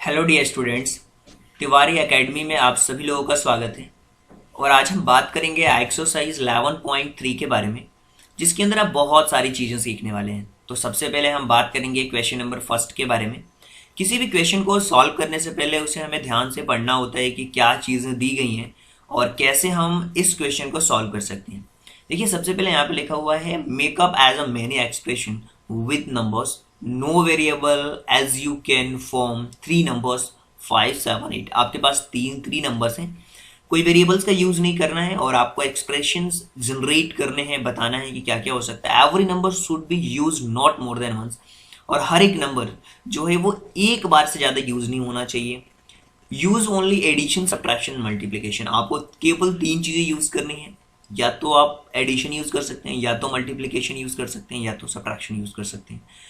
Hello dear students, Tiwari academy में आप सभी लोगों का स्वागत है। और आज हम बात करेंगे एक्सरसाइज 11.3 के बारे में, जिसके अंदर आप बहुत सारी चीज़ें सीखने वाले हैं। तो सबसे पहले हम बात करेंगे क्वेश्चन नंबर फर्स्ट के बारे में। किसी भी क्वेश्चन को सॉल्व करने से पहले उसे हमें ध्यान से पढ़ना होता है कि क्या चीज़ें दी गई हैं और कैसे हम इस क्वेश्चन को सॉल्व कर सकते हैं। देखिए, सबसे पहले यहाँ पे लिखा हुआ है make up as a many expression with numbers, no variable as you can form three numbers 5, 7, 8। आपके पास थ्री नंबर्स हैं, कोई वेरिएबल्स का यूज नहीं करना है और आपको एक्सप्रेशंस जनरेट करने हैं, बताना है कि क्या क्या हो सकता है। Every number should be use not more than once, और हर एक नंबर जो है वो एक बार से ज़्यादा यूज नहीं होना चाहिए। Use only addition, subtraction, multiplication. आपको केवल तीन चीज़ें यूज करनी है, या तो आप एडिशन यूज कर सकते हैं, या तो मल्टीप्लिकेशन यूज कर सकते हैं, या तो सब्ट्रैक्शन यूज कर सकते हैं।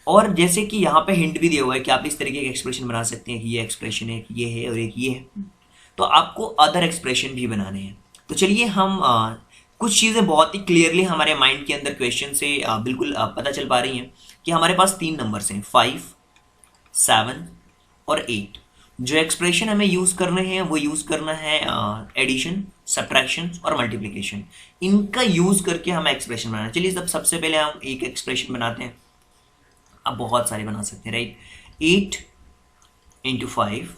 और जैसे कि यहाँ पे हिंट भी दिया हुआ है कि आप इस तरीके के एक्सप्रेशन बना सकते हैं कि ये एक्सप्रेशन है, ये है और एक ये है। तो आपको अदर एक्सप्रेशन भी बनाने हैं। तो चलिए हम कुछ चीज़ें बहुत ही क्लियरली हमारे माइंड के अंदर क्वेश्चन से बिल्कुल पता चल पा रही हैं कि हमारे पास तीन नंबर्स हैं, 5, 7 और 8। जो एक्सप्रेशन हमें यूज़ करने हैं वो यूज़ करना है एडिशन, सब्ट्रैक्शन और मल्टीप्लिकेशन। इनका यूज़ करके हम एक्सप्रेशन बनाना। चलिए सबसे पहले हम एक एक्सप्रेशन बनाते हैं। आप बहुत सारे बना सकते हैं, राइट। 8 into 5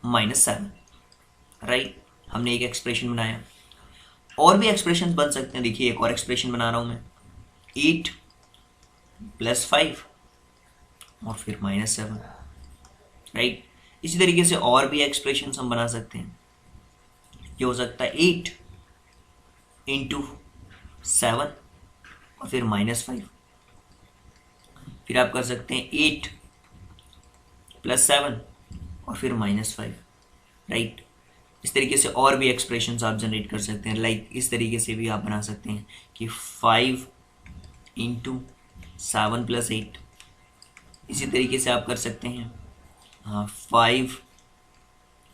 minus 7, right. हमने एक एक्सप्रेशन बनाया। और भी एक्सप्रेशन बन सकते हैं। देखिए, एक और एक्सप्रेशन बना रहा हूं मैं, 8 प्लस 5 और फिर माइनस 7, राइट। इसी तरीके से और भी एक्सप्रेशन हम बना सकते हैं। ये हो सकता है 8 इंटू 7 और फिर माइनस 5। फिर आप कर सकते हैं 8 प्लस 7 और फिर माइनस 5, राइट। इस तरीके से और भी एक्सप्रेशंस आप जनरेट कर सकते हैं। लाइक इस तरीके से भी आप बना सकते हैं कि 5 इंटू 7 प्लस 8। इसी तरीके से आप कर सकते हैं 5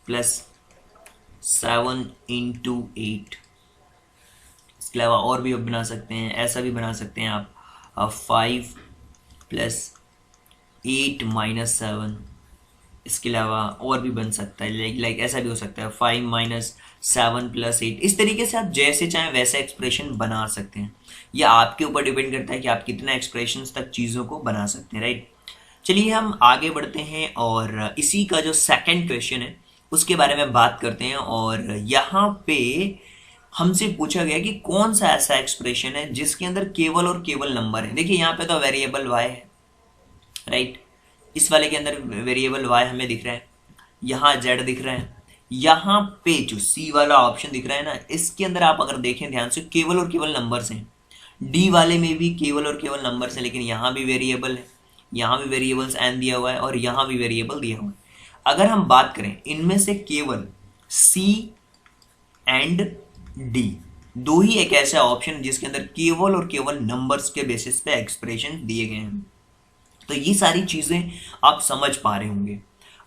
प्लस 7 इंटू 8। इसके अलावा और भी आप बना सकते हैं, ऐसा भी बना सकते हैं आप 5 प्लस 8 माइनस 7। इसके अलावा और भी बन सकता है, लाइक ऐसा भी हो सकता है 5 माइनस 7 प्लस 8। इस तरीके से आप जैसे चाहें वैसा एक्सप्रेशन बना सकते हैं। यह आपके ऊपर डिपेंड करता है कि आप कितना एक्सप्रेशंस तक चीज़ों को बना सकते हैं, राइट। चलिए हम आगे बढ़ते हैं और इसी का जो सेकंड क्वेश्चन है उसके बारे में बात करते हैं। और यहाँ पे हमसे पूछा गया कि कौन सा ऐसा एक्सप्रेशन है जिसके अंदर केवल और केवल नंबर है। देखिए, यहाँ पे तो वेरिएबल y है, राइट। इस वाले के अंदर वेरिएबल y हमें दिख रहा है, यहाँ z दिख रहा है, यहाँ पे जो c वाला ऑप्शन दिख रहा है ना, इसके अंदर आप अगर देखें ध्यान से केवल और केवल नंबर्स हैं। d वाले में भी केवल और केवल नंबर्स हैं, लेकिन यहाँ भी वेरिएबल है, यहाँ भी वेरिएबल्स n दिया हुआ है और यहाँ भी वेरिएबल दिया हुआ है। अगर हम बात करें इनमें से केवल c एंड d, दो ही एक ऐसा ऑप्शन जिसके अंदर केवल और केवल नंबर्स के बेसिस पे एक्सप्रेशन दिए गए हैं। तो ये सारी चीज़ें आप समझ पा रहे होंगे।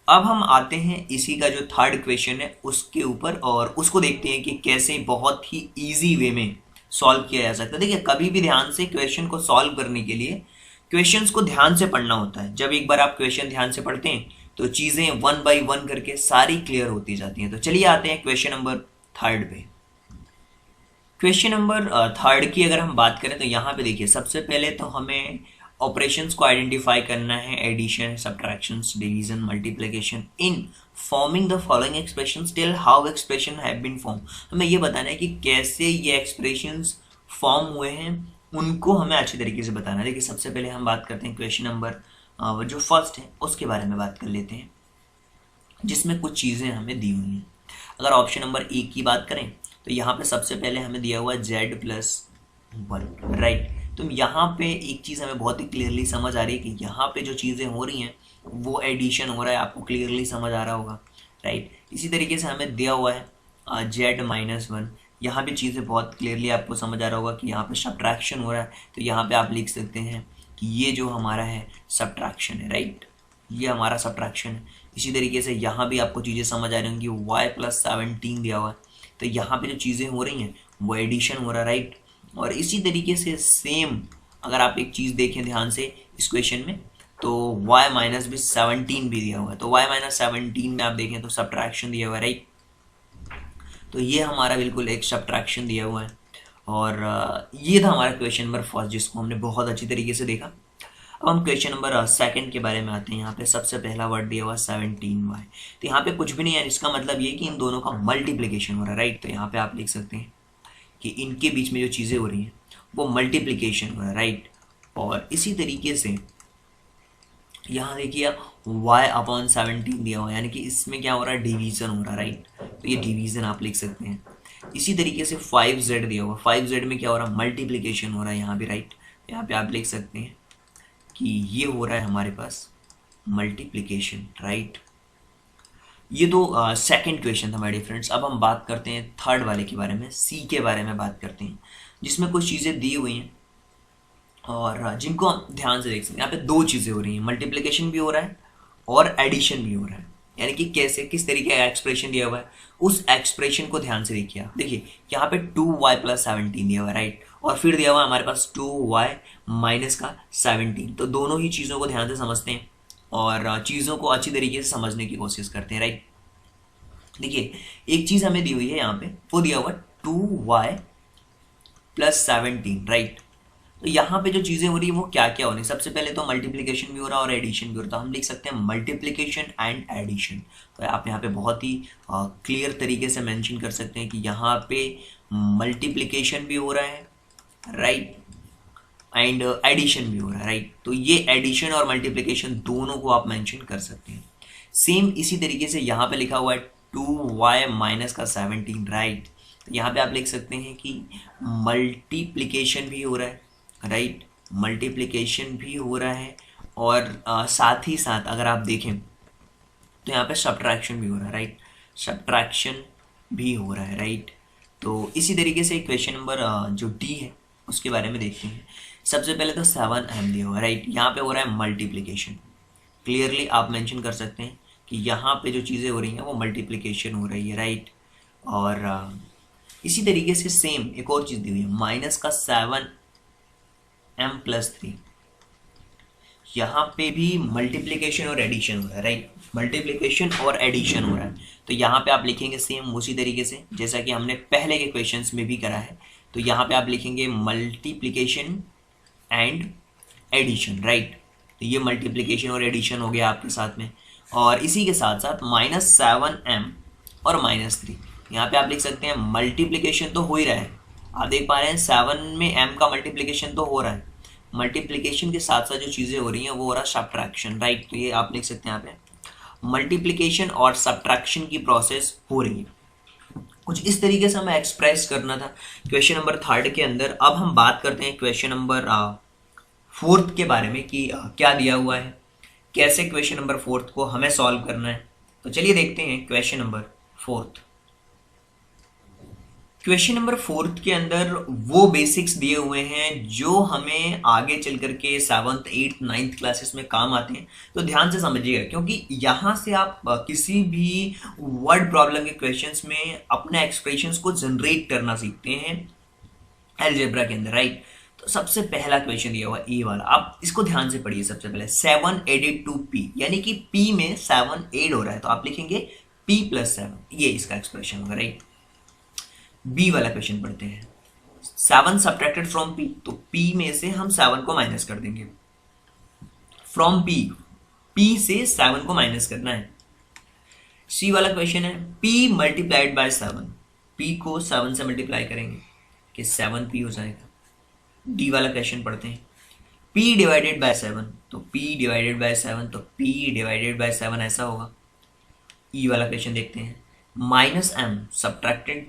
अब हम आते हैं इसी का जो थर्ड क्वेश्चन है उसके ऊपर और उसको देखते हैं कि कैसे बहुत ही इजी वे में सॉल्व किया जा सकता है। देखिए, कभी भी ध्यान से क्वेश्चन को सॉल्व करने के लिए क्वेश्चंस को ध्यान से पढ़ना होता है। जब एक बार आप क्वेश्चन ध्यान से पढ़ते हैं तो चीज़ें 1 बाई 1 करके सारी क्लियर होती जाती हैं। तो चलिए आते हैं क्वेश्चन नंबर थर्ड पे। क्वेश्चन नंबर थर्ड की अगर हम बात करें तो यहाँ पे देखिए, सबसे पहले तो हमें ऑपरेशंस को आइडेंटिफाई करना है, addition, subtractions, division, multiplication. In forming the following expressions tell how expression have been form. हमें ये बताना है कि कैसे ये एक्सप्रेशंस फॉर्म हुए हैं, उनको हमें अच्छी तरीके से बताना है। देखिए, सबसे पहले हम बात करते हैं क्वेश्चन नंबर जो फर्स्ट है उसके बारे में बात कर लेते हैं, जिसमें कुछ चीज़ें हमें दी हुई हैं। अगर ऑप्शन नंबर ए की बात करें तो यहाँ पे सबसे पहले हमें दिया हुआ z प्लस 1, राइट। तो यहाँ पे एक चीज़ हमें बहुत ही क्लियरली समझ आ रही है कि यहाँ पे जो चीज़ें हो रही हैं वो एडिशन हो रहा है, आपको क्लियरली समझ आ रहा होगा, राइट। इसी तरीके से हमें दिया हुआ है z माइनस 1। यहाँ पे चीज़ें बहुत क्लियरली आपको समझ आ रहा होगा कि यहाँ पे सब्ट्रैक्शन हो रहा है, तो यहाँ पे आप लिख सकते हैं कि ये जो हमारा है सब्ट्रैक्शन है, राइट। ये हमारा सब्ट्रैक्शन है। इसी तरीके से यहाँ भी आपको चीज़ें समझ आ रही होंगी, y प्लस 17 दिया हुआ है, तो यहाँ पे जो चीज़ें हो रही हैं वो एडिशन हो रहा है, राइट। और इसी तरीके से सेम अगर आप एक चीज़ देखें ध्यान से इस क्वेश्चन में, तो y माइनस भी 17 भी दिया हुआ है, तो y माइनस 17 में आप देखें तो सब्ट्रैक्शन दिया हुआ है, राइट। तो ये हमारा बिल्कुल एक सब्ट्रैक्शन दिया हुआ है। और ये था हमारा क्वेश्चन नंबर फर्स्ट, जिसको हमने बहुत अच्छी तरीके से देखा। अब हम क्वेश्चन नंबर सेकंड के बारे में आते हैं। यहाँ पे सबसे पहला वर्ड दिया हुआ 17y, तो यहाँ पे कुछ भी नहीं है, इसका मतलब ये कि इन दोनों का मल्टीप्लिकेशन हो रहा है, राइट। तो यहाँ पे आप लिख सकते हैं कि इनके बीच में जो चीज़ें हो रही हैं वो मल्टीप्लिकेशन हो रहा है, राइट। और इसी तरीके से यहाँ देखिए y/17 दिया हुआ है, यानी कि इसमें क्या हो रहा है, डिवीजन हो रहा है, राइट। तो ये डिवीजन आप लिख सकते हैं। इसी तरीके से 5z दिया हुआ, 5z में क्या हो रहा है, मल्टीप्लिकेशन हो रहा है यहाँ भी, राइट। यहाँ पे आप लिख सकते हैं कि ये हो रहा है हमारे पास मल्टीप्लिकेशन, राइट। ये तो सेकंड क्वेश्चन था माय फ्रेंड्स। अब हम बात करते हैं थर्ड वाले के बारे में, सी के बारे में बात करते हैं, जिसमें कुछ चीज़ें दी हुई हैं और जिनको हम ध्यान से देख सकते हैं। यहाँ पे दो चीज़ें हो रही हैं, मल्टीप्लिकेशन भी हो रहा है और एडिशन भी हो रहा है। यानी कि कैसे, किस तरीके का एक्सप्रेशन दिया हुआ है, उस एक्सप्रेशन को ध्यान से देखिए आप। देखिए यहाँ पे 2y+17 दिया हुआ है, राइट। और फिर दिया हुआ है हमारे पास 2y माइनस का 17। तो दोनों ही चीज़ों को ध्यान से समझते हैं और चीज़ों को अच्छी तरीके से समझने की कोशिश करते हैं, राइट। देखिए एक चीज़ हमें दी हुई है यहाँ पे, वो दिया हुआ 2y+17, राइट। तो यहाँ पे जो चीज़ें हो रही है वो क्या क्या हो रही है, सबसे पहले तो मल्टीप्लिकेशन भी हो रहा है और एडिशन भी हो रहा है। तो हम लिख सकते हैं मल्टीप्लिकेशन एंड एडिशन। तो आप यहाँ पे बहुत ही क्लियर तरीके से मेंशन कर सकते हैं कि यहाँ पे मल्टीप्लिकेशन भी हो रहा है, राइट, एंड एडिशन भी हो रहा है, राइट। तो ये एडिशन और मल्टीप्लिकेशन दोनों को आप मेंशन कर सकते हैं। सेम इसी तरीके से यहाँ पे लिखा हुआ है 2y माइनस का 17, राइट। तो यहाँ पे आप लिख सकते हैं कि मल्टीप्लिकेशन भी हो रहा है, राइट, मल्टीप्लिकेशन भी हो रहा है और साथ ही साथ अगर आप देखें तो यहाँ पे सब्ट्रैक्शन भी हो रहा है, राइट, सब्ट्रैक्शन भी हो रहा है, राइट। तो इसी तरीके से क्वेश्चन नंबर जो डी है उसके बारे में देखते हैं। सबसे पहले तो 7m दिया हुआ है, राइट। यहाँ पे हो रहा है मल्टीप्लिकेशन, क्लियरली आप मेंशन कर सकते हैं कि यहाँ पे जो चीज़ें हो रही हैं वो मल्टीप्लिकेशन हो रही है, राइट। और इसी तरीके से सेम एक और चीज़ दी हुई है, माइनस का 7m+3। यहाँ पे भी मल्टीप्लिकेशन और एडिशन हो रहा है, राइट, मल्टीप्लिकेशन और एडिशन हो रहा है। तो यहाँ पे आप लिखेंगे सेम उसी तरीके से जैसा कि हमने पहले के क्वेश्चंस में भी करा है। तो यहाँ पे आप लिखेंगे मल्टीप्लिकेशन एंड एडिशन, राइट। तो ये मल्टीप्लिकेशन और एडिशन हो गया आपके साथ में। और इसी के साथ साथ -7m और -3, यहाँ पे आप लिख सकते हैं मल्टीप्लिकेशन तो हो ही रहा है, आप देख पा रहे हैं 7 में m का मल्टीप्लिकेशन तो हो रहा है, मल्टीप्लिकेशन के साथ साथ जो चीज़ें हो रही हैं वो हो रहा है सब्ट्रैक्शन, राइट। तो ये आप लिख सकते हैं यहाँ पे मल्टीप्लिकेशन और सब्ट्रैक्शन की प्रोसेस हो रही है। कुछ इस तरीके से हमें एक्सप्रेस करना था क्वेश्चन नंबर थर्ड के अंदर। अब हम बात करते हैं क्वेश्चन नंबर फोर्थ के बारे में कि क्या दिया हुआ है, कैसे क्वेश्चन नंबर फोर्थ को हमें सॉल्व करना है। तो चलिए देखते हैं question number fourth. Question number fourth के अंदर वो बेसिक्स दिए हुए हैं जो हमें आगे चल करके 7th 8th 9th क्लासेस में काम आते हैं। तो ध्यान से समझिएगा क्योंकि यहाँ से आप किसी भी वर्ड प्रॉब्लम के क्वेश्चंस में अपने एक्सप्रेशंस को जनरेट करना सीखते हैं अलजेब्रा के अंदर, राइट। तो सबसे पहला क्वेश्चन दिया हुआ ए वाला, आप इसको ध्यान से पढ़िए। सबसे पहले 7 एडेड टू p, यानी कि p में 7 एड हो रहा है तो आप लिखेंगे p+7, ये इसका एक्सप्रेशन होगा, राइट। बी वाला क्वेश्चन पढ़ते हैं। 7 सब्ट्रैक्टेड फ्रॉम p, तो p में से हम 7 को माइनस कर देंगे। फ्रॉम p से 7 को माइनस करना है। सी वाला क्वेश्चन है p मल्टीप्लाइड बाय 7, p को 7 से मल्टीप्लाई करेंगे कि 7p हो जाएगा। डी वाला क्वेश्चन पढ़ते हैं, p डिवाइडेड बाय 7, तो p डिवाइडेड बाय 7, तो p डिवाइडेड बाय 7 ऐसा होगा। ई वाला क्वेश्चन देखते हैं, -m सब्ट्रैक्टेड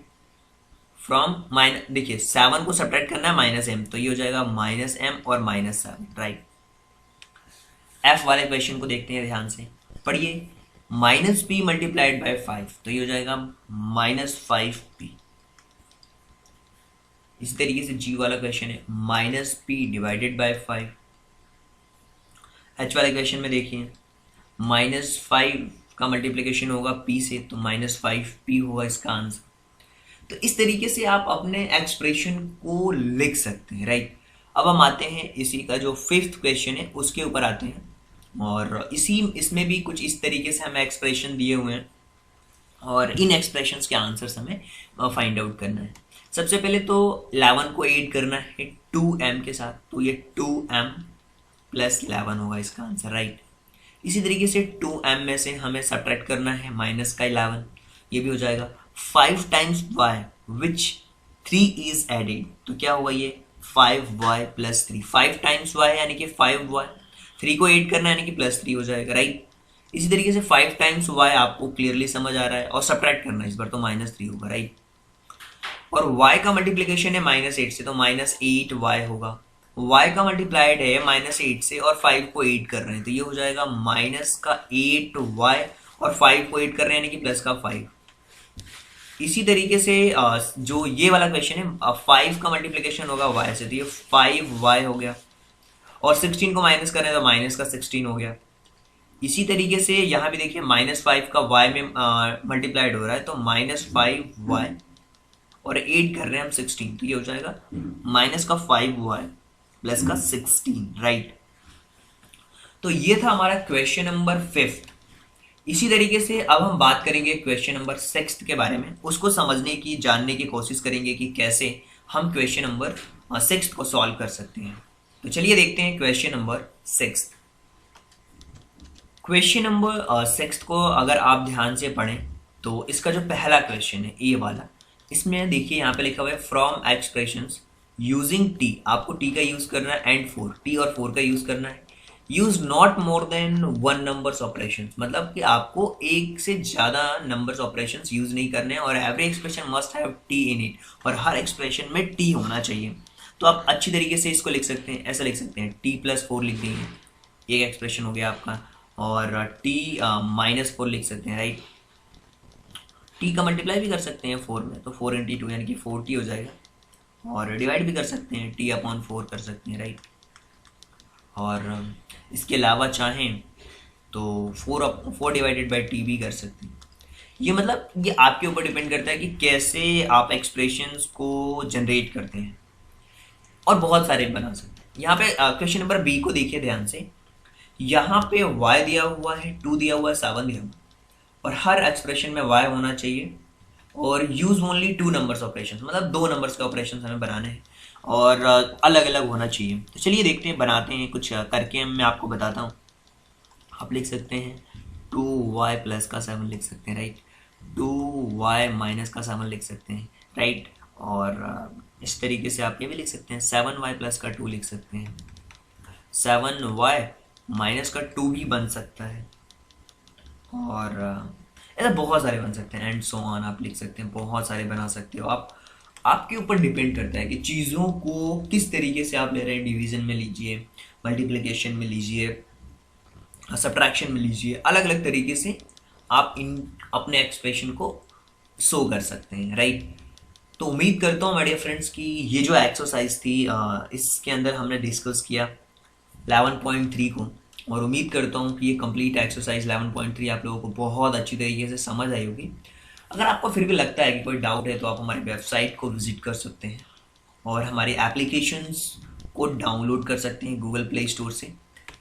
फ्रॉम माइनस, देखिए 7 को सब्ट्रैक्ट करना है -m, तो ये हो जाएगा -m और -7, राइट। एफ वाले क्वेश्चन को देखते हैं, ध्यान से पढ़िए, -p मल्टीप्लाइड बाय 5, तो ये हो जाएगा -5p। इसी तरीके से जी वाला क्वेश्चन है -p डिवाइडेड बाय 5। एच वाले क्वेश्चन में देखिए -5 का मल्टीप्लिकेशन होगा p से, तो -5p होगा इसका आंसर। तो इस तरीके से आप अपने एक्सप्रेशन को लिख सकते हैं, राइट। अब हम आते हैं इसी का जो फिफ्थ क्वेश्चन है उसके ऊपर आते हैं। और इसमें भी कुछ इस तरीके से हमें एक्सप्रेशन दिए हुए हैं और इन एक्सप्रेशंस के आंसर्स हमें फाइंड आउट करना है। सबसे पहले तो 11 को ऐड करना है 2m के साथ, तो ये 2m प्लस 11 होगा इसका आंसर, राइट। इसी तरीके से 2m में से हमें सब्ट्रैक्ट करना है माइनस का 11, ये भी हो जाएगा। 5 times y which 3 is added, तो क्या होगा ये 5y प्लस 3। 5 टाइम्स y यानी कि 5y, 3 को ऐड करना यानी कि प्लस 3 हो जाएगा, राइट। इसी तरीके से 5 टाइम्स y आपको क्लियरली समझ आ रहा है, और सब्ट्रैक्ट करना है इस बार तो -3 होगा, राइट। और y का मल्टीप्लिकेशन है -8 से, तो -8y होगा। y का मल्टीप्लाइड है -8 से और 5 को 8 कर रहे हैं, तो ये हो जाएगा -8y और 5 को 8 कर रहे हैं यानी कि प्लस का 5। इसी तरीके से जो ये वाला क्वेश्चन है 5 का मल्टीप्लिकेशन होगा y से, तो ये 5y हो गया, और 16 को माइनस कर रहे हैं तो माइनस का 16 हो गया। इसी तरीके से यहाँ भी देखिए -5 का y में मल्टीप्लाइड हो रहा है, तो -5y और 8 कर रहे हैं हम 16, तो ये हो जाएगा माइनस का 5y प्लस का 16, राइट। तो ये था हमारा क्वेश्चन नंबर 5। इसी तरीके से अब हम बात करेंगे क्वेश्चन नंबर 6 के बारे में, उसको समझने की जानने की कोशिश करेंगे कि कैसे हम क्वेश्चन नंबर 6 को सॉल्व कर सकते हैं। तो चलिए देखते हैं क्वेश्चन नंबर 6। क्वेश्चन नंबर 6 को अगर आप ध्यान से पढ़ें तो इसका जो पहला क्वेश्चन है ए वाला, इसमें देखिए यहाँ पे लिखा हुआ है फ्रॉम एक्सप्रेशंस यूजिंग टी, आपको टी का यूज करना है एंड 4, टी और 4 का यूज करना है। Use not more then 1 numbers operation, मतलब कि आपको एक से ज्यादा नंबर्स ऑपरेशन यूज नहीं करने हैं, और every expression must have T in it, और हर एक्सप्रेशन में टी होना चाहिए। तो आप अच्छी तरीके से इसको लिख सकते हैं, ऐसा लिख सकते हैं t+4 लिख देंगे, एक एक्सप्रेशन हो गया आपका, और t-4 लिख सकते हैं, राइट। t का मल्टीप्लाई भी कर सकते हैं 4 में, तो 4 × 2 यानी कि 4t हो जाएगा, और डिवाइड भी कर सकते हैं t/4 कर सकते हैं, राइट। और इसके अलावा चाहें तो 4 डिवाइडेड बाई t भी कर सकते हैं। ये मतलब ये आपके ऊपर डिपेंड करता है कि कैसे आप एक्सप्रेशंस को जनरेट करते हैं, और बहुत सारे बना सकते हैं। यहाँ पे क्वेश्चन नंबर बी को देखिए ध्यान से, यहाँ पे y दिया हुआ है, 2 दिया हुआ है, 7 दिया हुआ है, और हर एक्सप्रेशन में y होना चाहिए, और यूज ओनली 2 नंबर्स ऑपरेशन, मतलब 2 नंबर्स के ऑपरेशन हमें बनाने हैं, और अलग अलग होना चाहिए। तो चलिए देखते हैं, बनाते हैं कुछ करके, मैं आपको बताता हूँ। आप लिख सकते हैं 2y प्लस का 7 लिख सकते हैं, राइट। 2y माइनस का 7 लिख सकते हैं, राइट। और इस तरीके से आप ये भी लिख सकते हैं 7y प्लस का 2 लिख सकते हैं, 7y माइनस का 2 भी बन सकता है, और ऐसा बहुत सारे बन सकते हैं, एंड सो ऑन आप लिख सकते हैं, बहुत सारे बना सकते हो आप। आपके ऊपर डिपेंड करता है कि चीज़ों को किस तरीके से आप ले रहे हैं। डिवीजन में लीजिए, मल्टीप्लिकेशन में लीजिए, सब्ट्रैक्शन में लीजिए, अलग अलग तरीके से आप इन अपने एक्सप्रेशन को शो कर सकते हैं, राइट। तो उम्मीद करता हूँ माय डियर फ्रेंड्स कि ये जो एक्सरसाइज थी इसके अंदर हमने डिस्कस किया 11.3 को, और उम्मीद करता हूँ कि ये कंप्लीट एक्सरसाइज 11.3 आप लोगों को बहुत अच्छी तरीके से समझ आई होगी। अगर आपको फिर भी लगता है कि कोई डाउट है तो आप हमारी वेबसाइट को विजिट कर सकते हैं, और हमारी एप्लीकेशंस को डाउनलोड कर सकते हैं गूगल प्ले स्टोर से,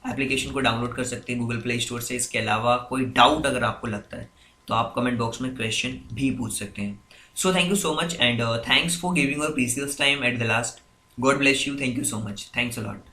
एप्लीकेशन को डाउनलोड कर सकते हैं गूगल प्ले स्टोर से। इसके अलावा कोई डाउट अगर आपको लगता है तो आप कमेंट बॉक्स में क्वेश्चन भी पूछ सकते हैं। So thank you so much, and thanks for giving your precious time at the last. God bless you, thank you so much, thanks a lot.